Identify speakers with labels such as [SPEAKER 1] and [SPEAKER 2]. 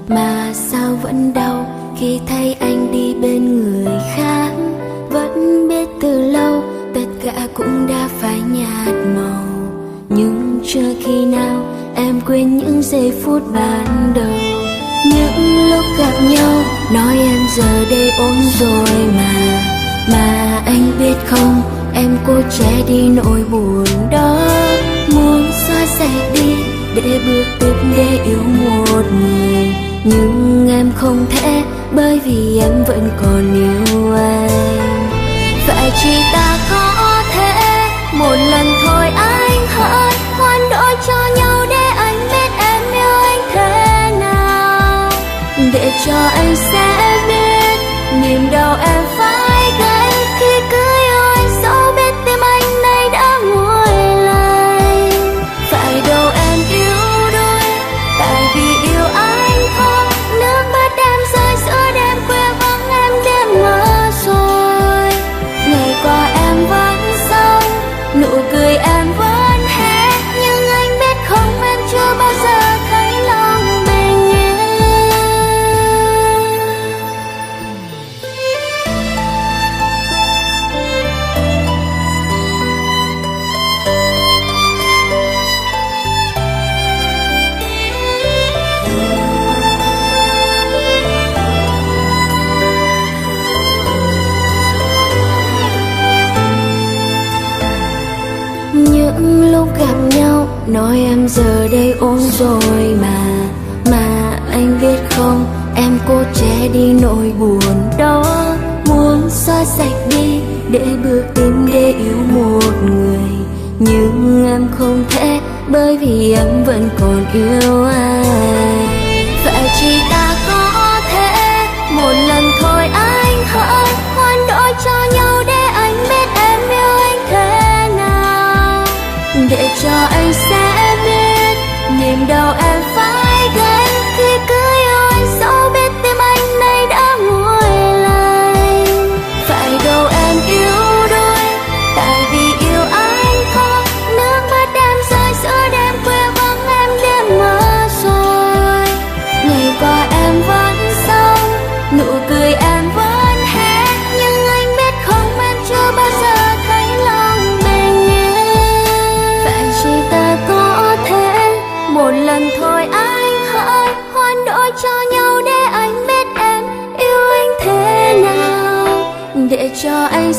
[SPEAKER 1] Mà sao vẫn đau khi thấy anh đi bên người khác? Vẫn biết từ lâu tất cả cũng đã phải nhạt màu, nhưng chưa khi nào em quên những giây phút ban đầu. Những lúc gặp nhau nói em giờ đây ổn rồi mà anh biết không, em cố che đi nỗi buồn đó. Muốn xóa sạch đi để bước tiếp để yêu một người, nhưng em không thể bởi vì em vẫn còn yêu anh. Vậy chỉ ta có thể một lần thôi anh hỡi hoán đổi cho nhau để anh biết em yêu anh thế nào, để cho anh sẽ biết niềm đau em phải gánh khi cứ yêu anh, dẫu biết tim anh nay đã nguôi lạnh. Phải đâu em yếu đuối tại vì yêu anh thôi, nước mắt em rơi giữa đêm khuya vắng em đêm mơ rồi. Ngày qua em vẫn sống, nụ cười em vẫn hết, nhưng anh biết không, em chưa bao giờ thấy lòng bình yên. Những lúc gặp nhau nói em giờ đây ổn rồi mà anh biết không, em cố che đi nỗi buồn đó. Muốn xóa sạch đi để bước tìm để yêu một người, nhưng em không thể bởi vì em vẫn còn yêu anh. Vậy chỉ ta có thể một lần thôi anh hỡi hoán đổi cho nhau để anh biết em yêu anh thế nào, để cho anh sẽ biết niềm đau em phải gánh khi cứ yêu anh, dẫu biết tim anh nay đã nguôi lạnh. Phải đâu em yếu đuối tại vì yêu anh thôi, nước mắt em rơi giữa đêm khuya vắng em đêm mơ rồi. Ngày qua em vẫn sống, nụ cười em vẫn hết, nhưng anh biết không, em chưa bao giờ thấy lòng bình yên. Vậy chỉ ta có thể một lần thôi anh hỡi hoán đổi cho nhau để anh biết em yêu anh thế nào, để cho anh